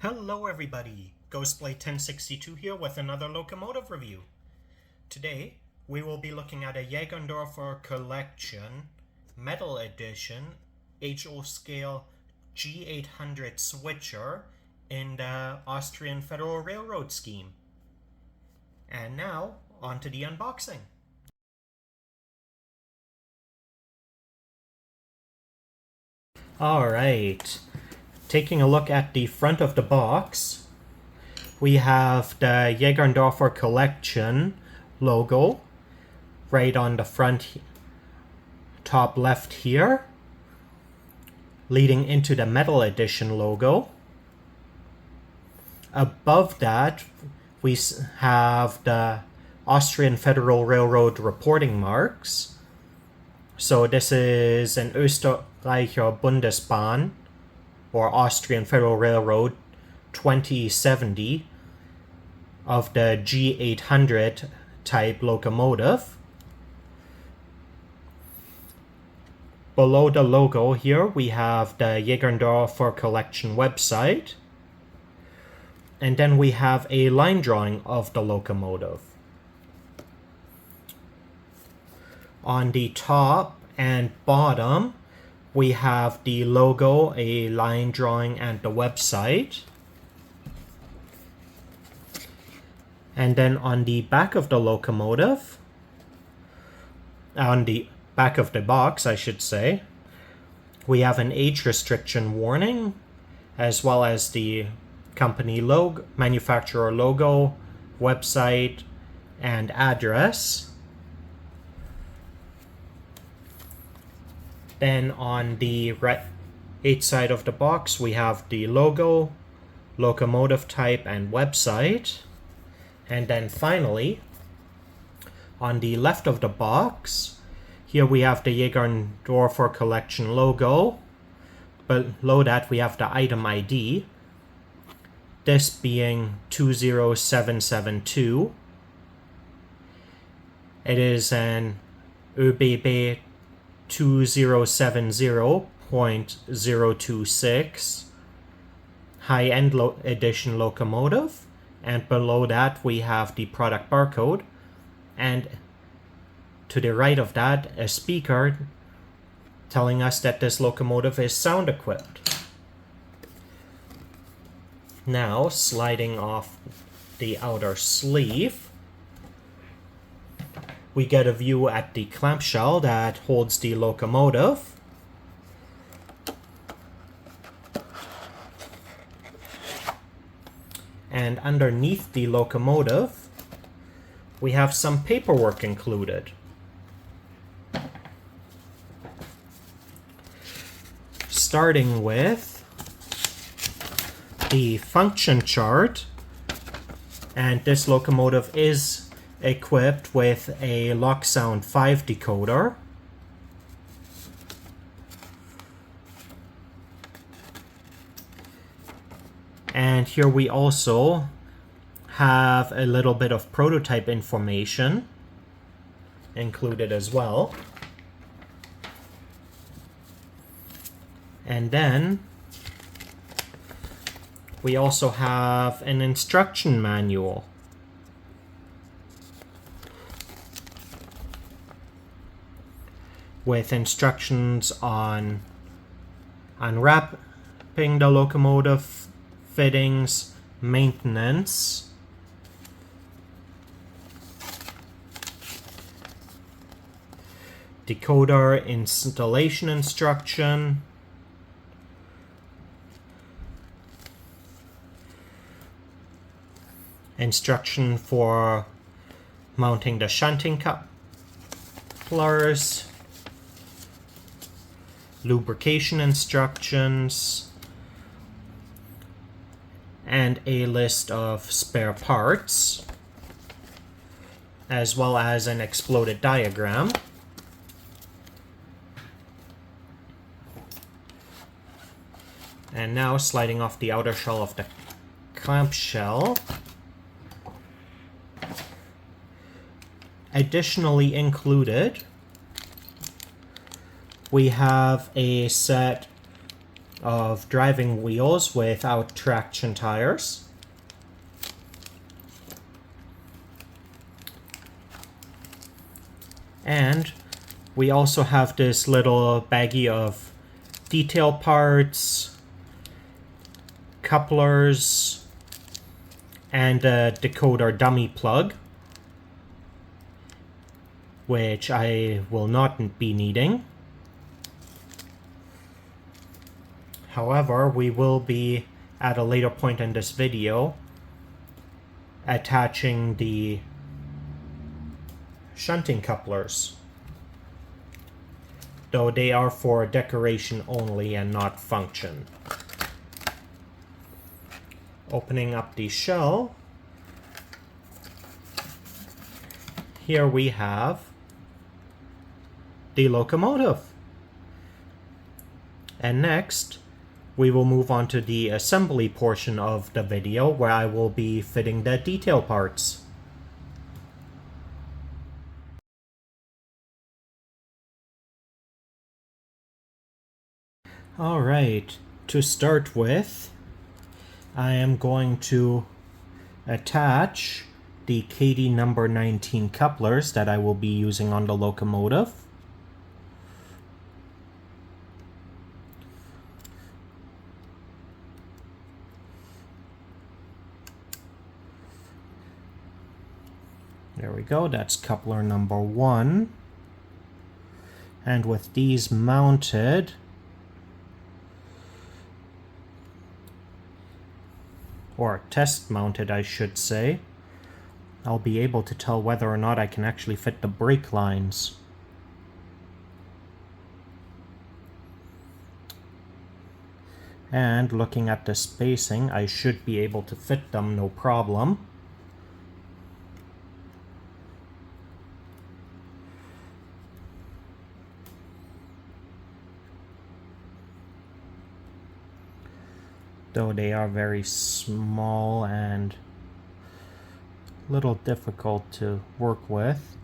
Hello everybody, Ghostblade1062 here with another locomotive review. Today, we will be looking at a Jaegerndorfer Collection Metal Edition HO Scale G800 switcher in the Austrian Federal Railroad scheme. And now, on to the unboxing. Alright. Taking a look at the front of the box, we have the Jaegerndorfer Collection logo right on the front top left here, leading into the Metal Edition logo. Above that, we have the Austrian Federal Railroad reporting marks. So this is an Österreicher Bundesbahn, or Austrian Federal Railroad 2070 of the G800 type locomotive. Below the logo here we have the Jaegerndorfer Collection website, and then we have a line drawing of the locomotive. On the top and bottom we have the logo, a line drawing, and the website. And then on the back of the locomotive, on the back of the box I should say, we have an age restriction warning, as well as the company logo, manufacturer logo, website, and address. Then on the right side of the box we have the logo, locomotive type, and website. And then finally, on the left of the box, here we have the Jaegerndorfer Collection logo. Below that we have the item ID, this being 20772. It is an OBB 2070.026 high-end edition locomotive, and below that we have the product barcode, and to the right of that a speaker telling us that this locomotive is sound equipped. Now, sliding off the outer sleeve, we get a view at the clamshell that holds the locomotive. And underneath the locomotive, we have some paperwork included. Starting with the function chart, and this locomotive is equipped with a Lock Sound 5 decoder. And here we also have a little bit of prototype information included as well. And then we also have an instruction manual. With instructions on unwrapping the locomotive, fittings, maintenance, decoder installation instruction, instruction for mounting the shunting couplers, lubrication instructions, and a list of spare parts, as well as an exploded diagram. And now, sliding off the outer shell of the clamshell, additionally included, we have a set of driving wheels without traction tires. And we also have this little baggie of detail parts, couplers, and a decoder dummy plug, which I will not be needing. However, we will be, at a later point in this video, attaching the shunting couplers, though they are for decoration only and not function. Opening up the shell, here we have the locomotive. And next, we will move on to the assembly portion of the video, where I will be fitting the detail parts. Alright, to start with, I am going to attach the KD number 19 couplers that I will be using on the locomotive. There we go, that's coupler number 1. And with these mounted, or test mounted I should say, I'll be able to tell whether or not I can actually fit the brake lines. And looking at the spacing, I should be able to fit them no problem. Though they are very small and a little difficult to work with.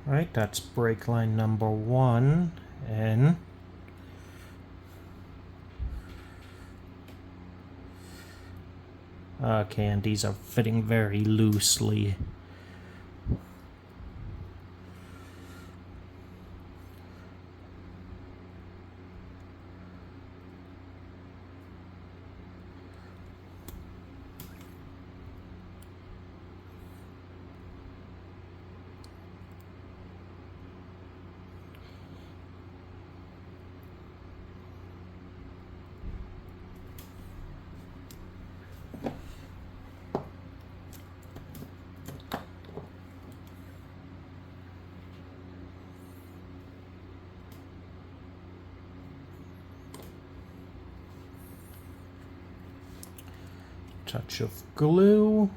Right, that's brake line number 1 in. Okay, and these are fitting very loosely. Touch of glue.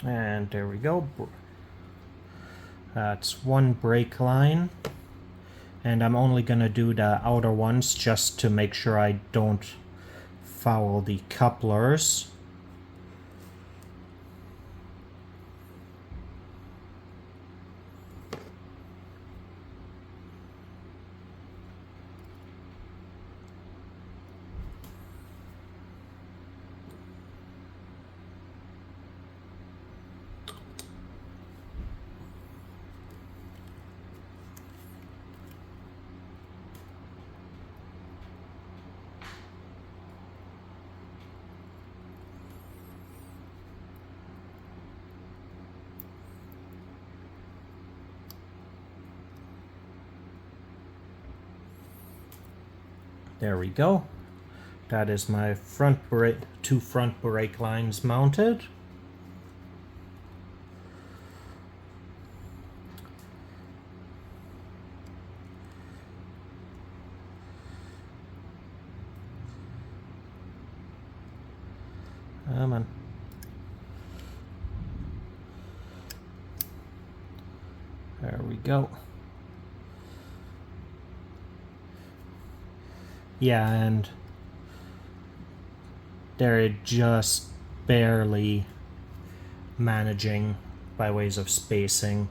And there we go. That's one brake line. And I'm only going to do the outer ones just to make sure I don't foul the couplers. There we go. That is my two front brake lines mounted. Come on. There we go. Yeah, and they're just barely managing by ways of spacing.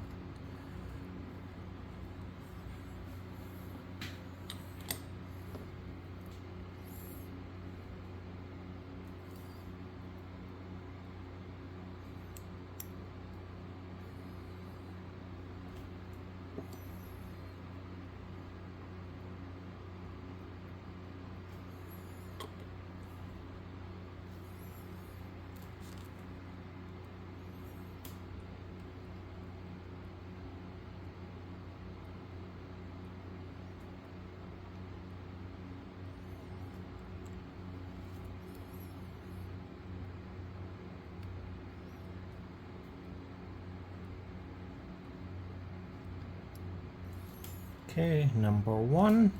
Okay, number 1.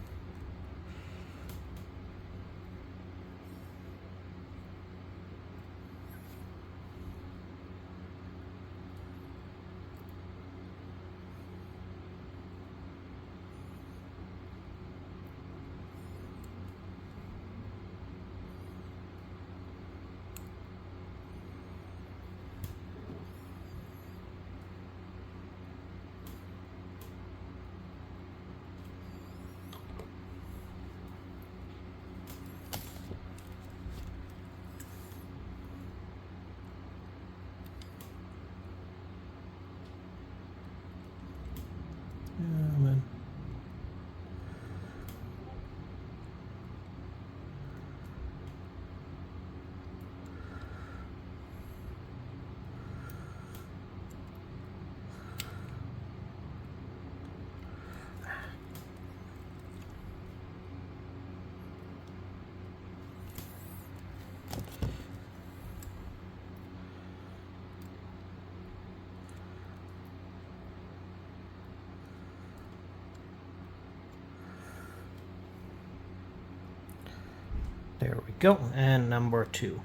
There we go, and number 2.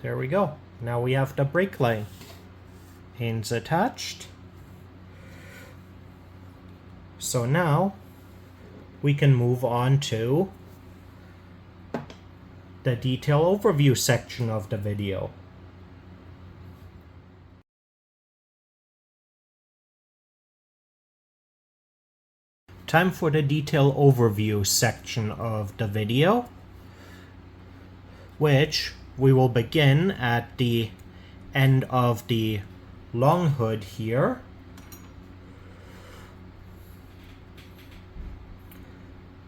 There we go. Now we have the brake line. Pins attached. So now we can move on to the detail overview section of the video. Time for the detail overview section of the video, which we will begin at the end of the long hood here.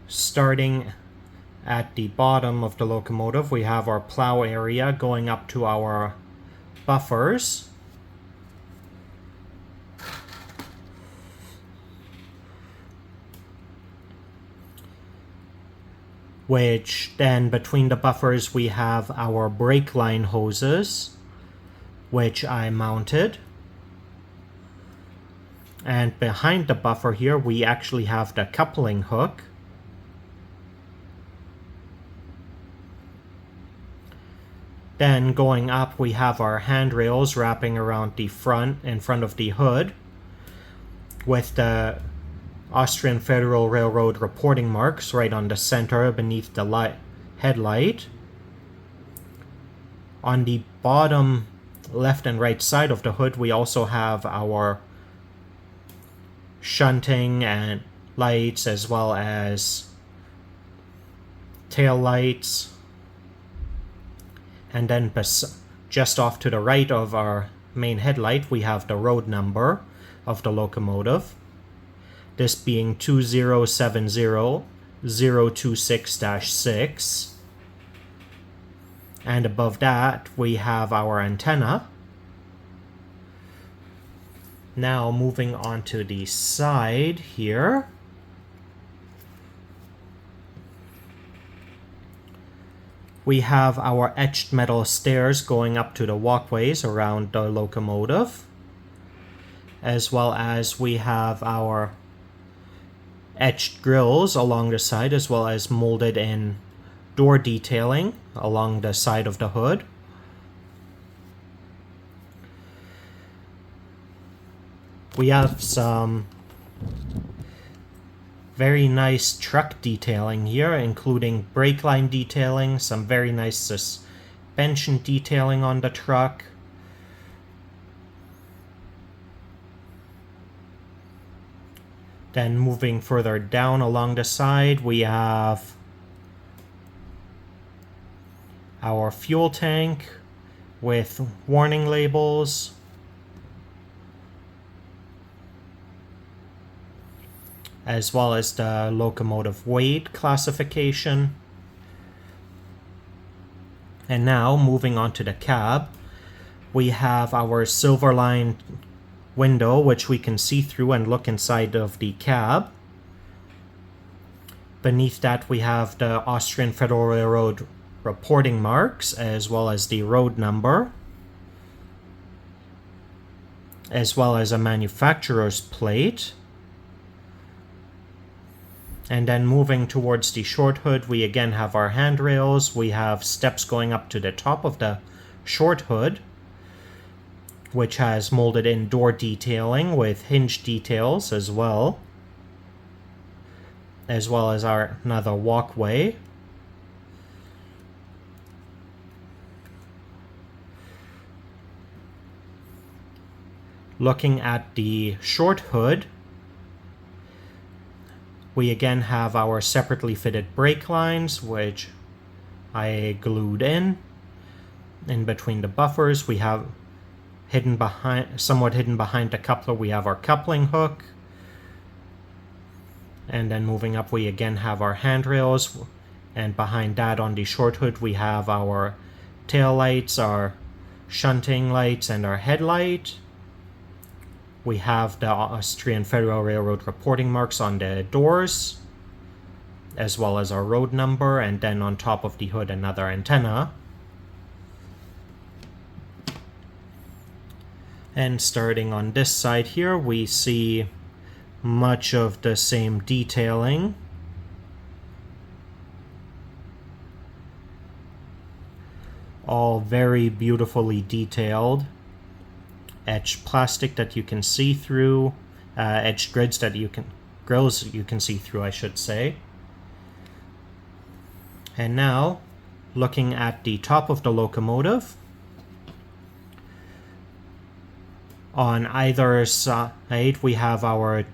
Starting at the bottom of the locomotive, we have our plow area going up to our buffers. Which then between the buffers we have our brake line hoses, which I mounted. And behind the buffer here we actually have the coupling hook. Then going up we have our handrails wrapping around the front, in front of the hood, with the Austrian Federal Railroad reporting marks right on the center beneath the headlight. On the bottom left and right side of the hood we also have our shunting and lights, as well as tail lights. And then just off to the right of our main headlight we have the road number of the locomotive, this being 2070026-6. And above that we have our antenna. Now moving on to the side here, We have our etched metal stairs going up to the walkways around the locomotive, as well as we have our etched grills along the side, as well as molded in door detailing along the side of the hood. We have some very nice truck detailing here, including brake line detailing, some very nice suspension detailing on the truck. Then moving further down along the side, we have our fuel tank with warning labels. As well as the locomotive weight classification. And now, moving on to the cab, we have our silver line window, which we can see through and look inside of the cab. Beneath that, we have the Austrian Federal Railroad reporting marks, as well as the road number, as well as a manufacturer's plate. And then moving towards the short hood, we again have our handrails. We have steps going up to the top of the short hood, which has molded in door detailing with hinge details as well as another walkway. Looking at the short hood, we again have our separately fitted brake lines, which I glued in between the buffers. We have somewhat hidden behind the coupler, we have our coupling hook. And then moving up, we again have our handrails. And behind that on the short hood, we have our tail lights, our shunting lights, and our headlight. We have the Austrian Federal Railroad reporting marks on the doors, as well as our road number, and then on top of the hood another antenna. And starting on this side here, we see much of the same detailing. All very beautifully detailed. Etched plastic that you can see through, etched grills you can see through, I should say. And now, looking at the top of the locomotive, on either side we have our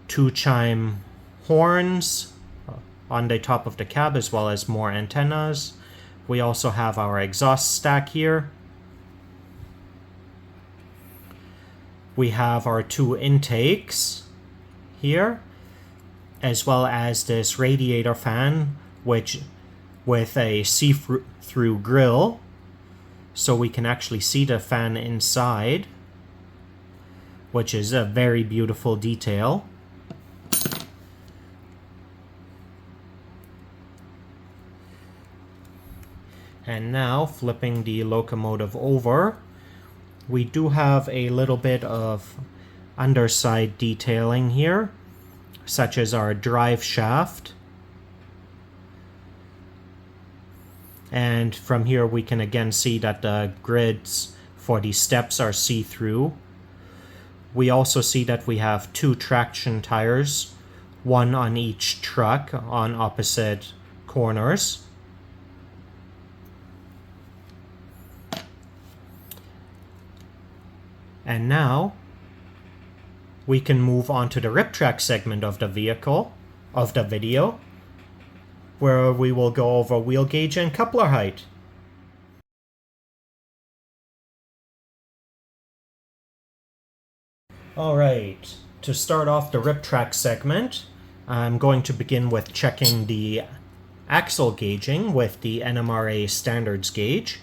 2 chime horns on the top of the cab, as well as more antennas. We also have our exhaust stack here. We have our 2 intakes here, as well as this radiator fan, which with a see-through grill, so we can actually see the fan inside, which is a very beautiful detail. And now, flipping the locomotive over, we do have a little bit of underside detailing here, such as our drive shaft. And from here we can again see that the grids for the steps are see-through. We also see that we have 2 traction tires, one on each truck on opposite corners. And now we can move on to the rip track segment of the video, where we will go over wheel gauge and coupler height. Alright, to start off the rip track segment, I'm going to begin with checking the axle gauging with the NMRA standards gauge.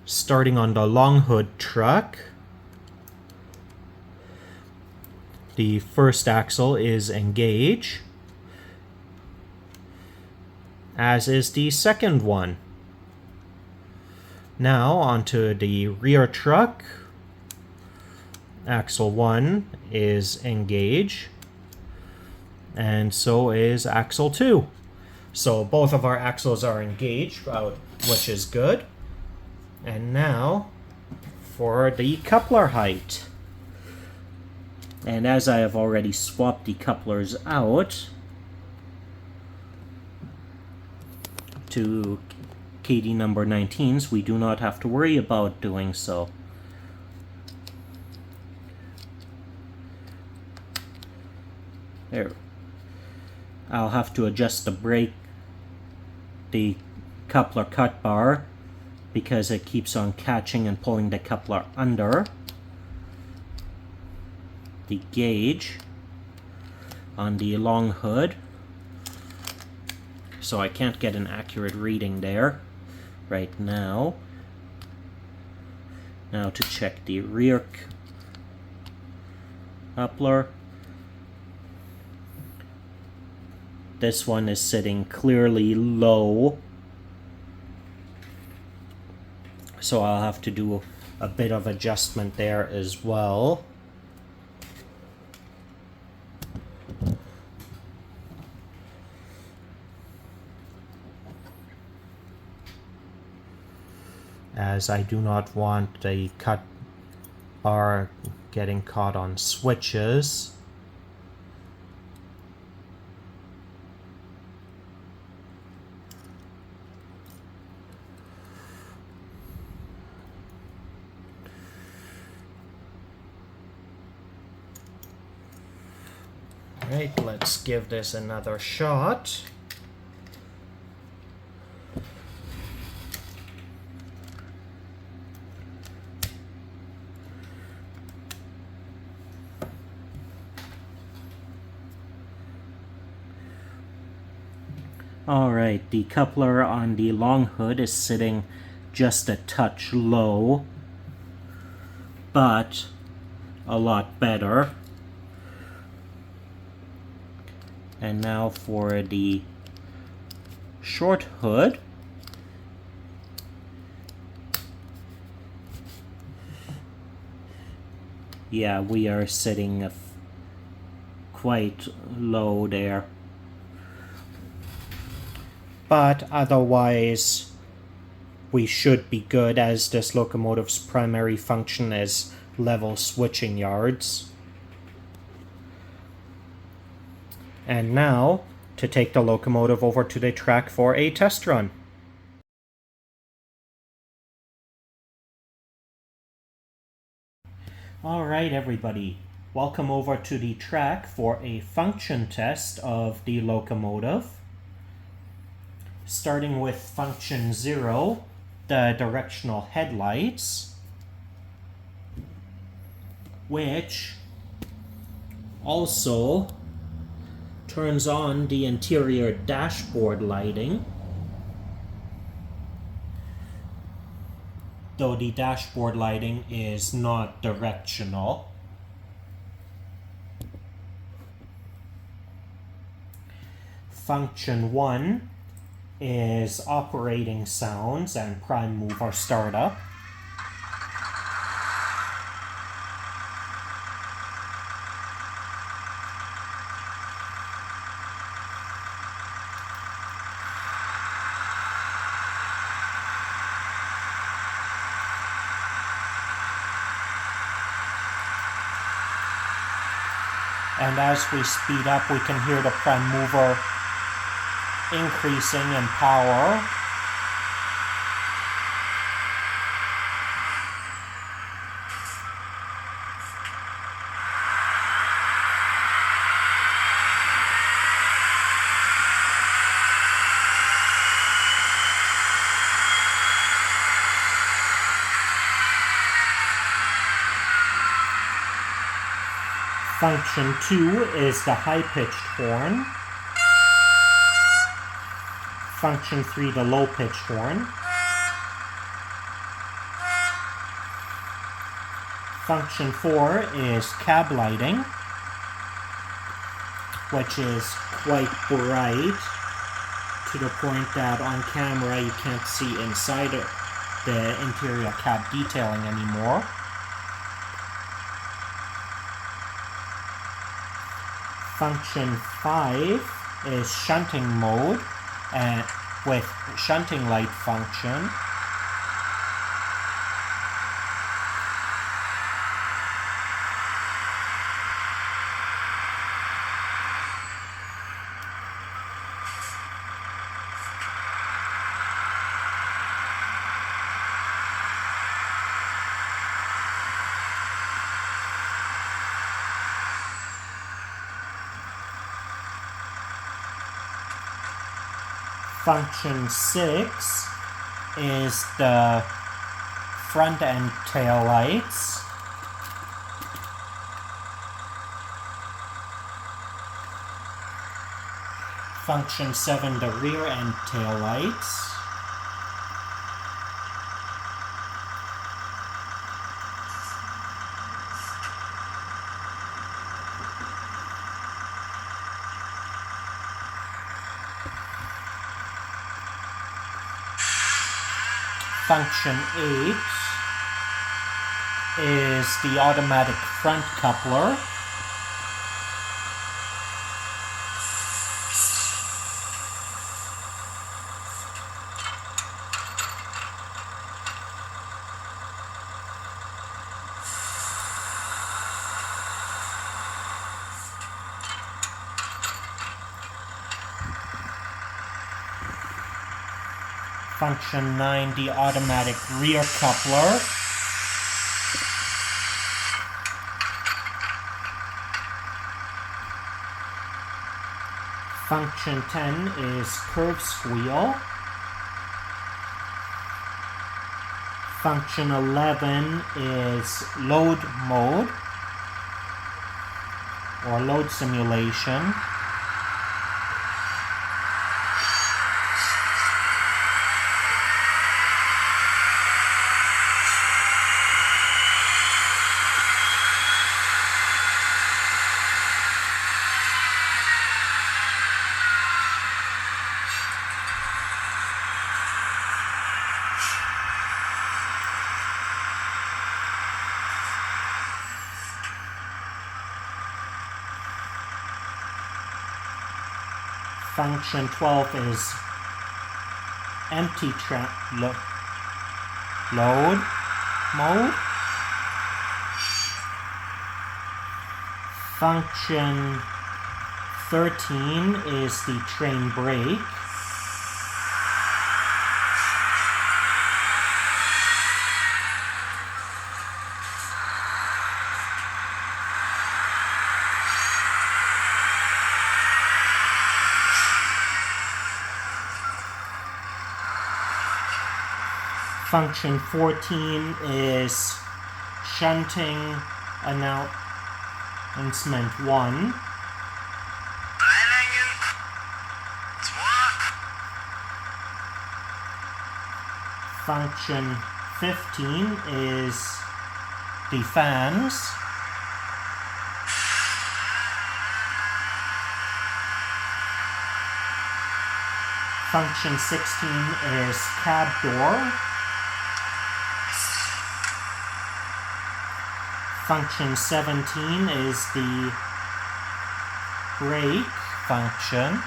Starting on the long hood truck, the first axle is engage. as is the second one. Now onto the rear truck. Axle 1 is engaged, and so is axle 2. So both of our axles are engaged, which is good. And now for the coupler height. And as I have already swapped the couplers out to KD number 19s, we do not have to worry about doing so. There. I'll have to adjust the coupler cut bar, because it keeps on catching and pulling the coupler under. The gauge on the long hood, so I can't get an accurate reading there right now. Now to check the rear coupler. This one is sitting clearly low, so I'll have to do a bit of adjustment there as well. As I do not want the cut bar getting caught on switches. Alright, let's give this another shot. Alright, the coupler on the long hood is sitting just a touch low, but a lot better. And now for the short hood. Yeah, we are sitting quite low there. But otherwise, we should be good, as this locomotive's primary function is level switching yards. And now, to take the locomotive over to the track for a test run. Alright everybody, welcome over to the track for a function test of the locomotive. Starting with function 0, the directional headlights, which also turns on the interior dashboard lighting, though the dashboard lighting is not directional. Function 1 is operating sounds and prime mover startup. And as we speed up, we can hear the prime mover increasing in power. Function 2 is the high-pitched horn. Function 3, the low-pitched horn. Function 4 is cab lighting, which is quite bright to the point that on camera you can't see inside the interior cab detailing anymore. Function 5 is shunting mode and with shunting light function. Function 6 is the front and tail lights. Function 7, the rear and tail lights. Function 8 is the automatic front coupler. Function 9, the automatic rear coupler. Function 10 is curve squeal. Function 11 is load mode or load simulation. Function 12 is empty load mode. Function 13 is the train brake. Function 14 is shunting announcement 1. Function 15 is the fans. Function 16 is cab door. Function 17 is the brake function.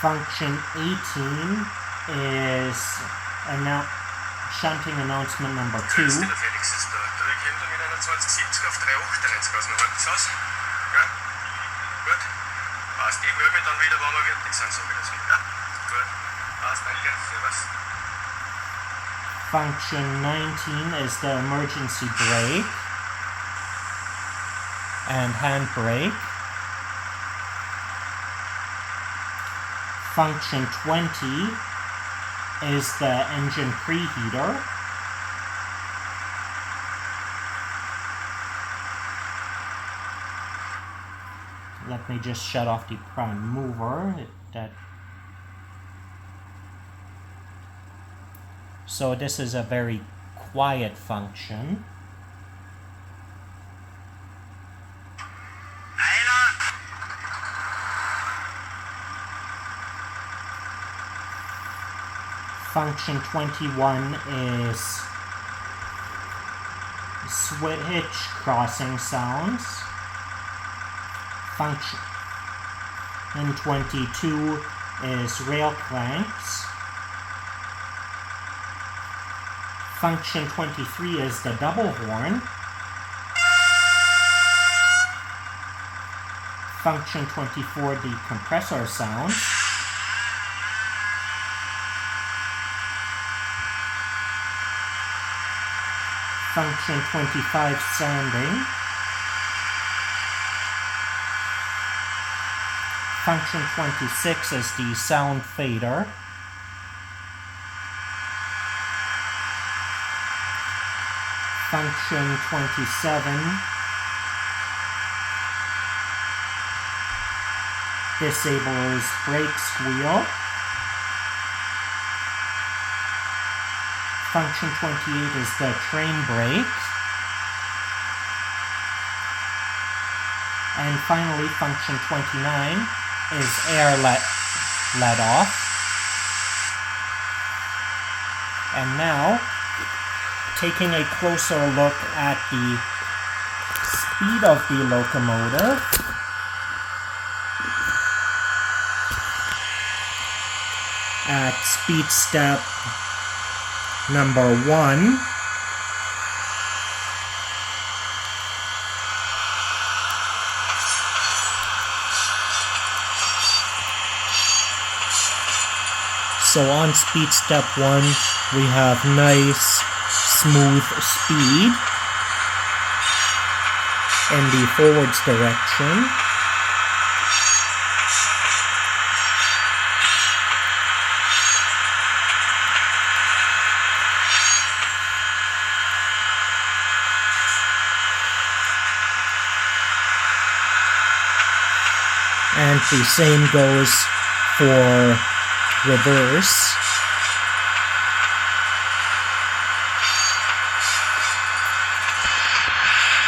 Function 18 is shunting announcement number 2. Function 19 is the emergency brake and handbrake. Function 20 is the engine preheater. Let me just shut off the prime mover. So this is a very quiet function. Function 21 is switch crossing sounds. Function 22 is rail clanks. Function 23 is the double horn. Function 24, the compressor sounds. Function 25, sounding. Function 26 is the sound fader. Function 27 disables brake squeal. Function 28 is the train brake. And finally, function 29 is air let off. And now, taking a closer look at the speed of the locomotive, at speed step number 1, so on speed step 1 we have nice smooth speed in the forwards direction. And the same goes for reverse.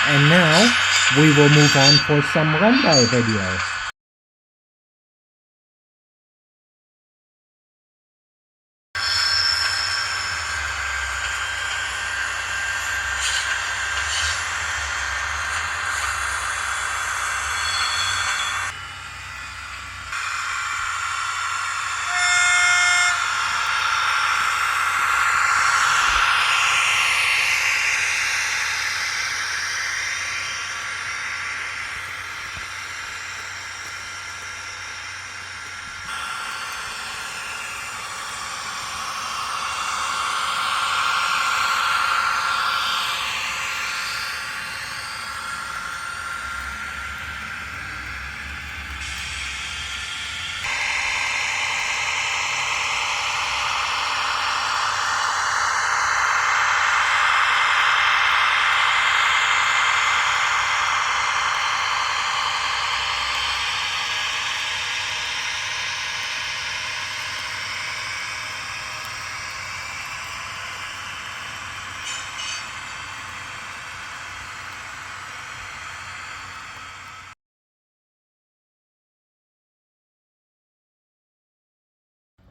And now we will move on for some run-by videos.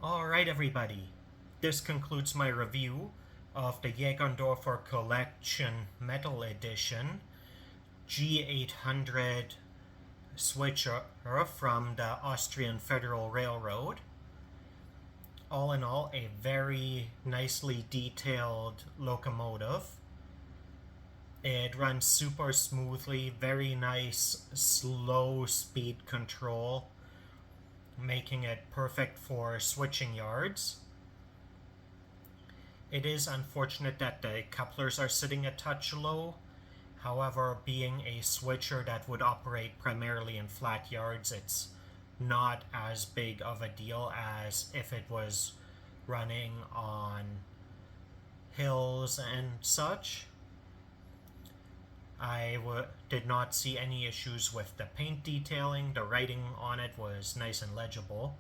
Alright everybody, this concludes my review of the Jaegerndorfer Collection Metal Edition G800 Switcheroo from the Austrian Federal Railroad. All in all, a very nicely detailed locomotive. It runs super smoothly, very nice slow speed control, making it perfect for switching yards. It is unfortunate that the couplers are sitting a touch low. However, being a switcher that would operate primarily in flat yards, it's not as big of a deal as if it was running on hills and such. I did not see any issues with the paint detailing. The writing on it was nice and legible.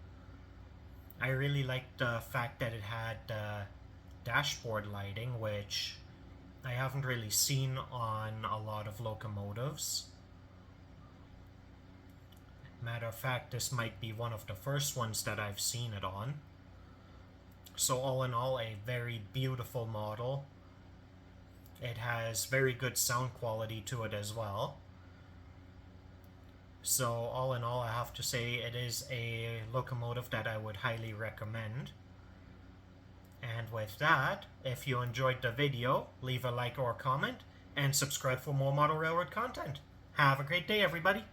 I really liked the fact that it had dashboard lighting, which I haven't really seen on a lot of locomotives. Matter of fact, this might be one of the first ones that I've seen it on. So all in all, a very beautiful model. It has very good sound quality to it as well. So all in all, I have to say it is a locomotive that I would highly recommend. And with that, if you enjoyed the video, leave a like or comment, and subscribe for more model railroad content. Have a great day, everybody!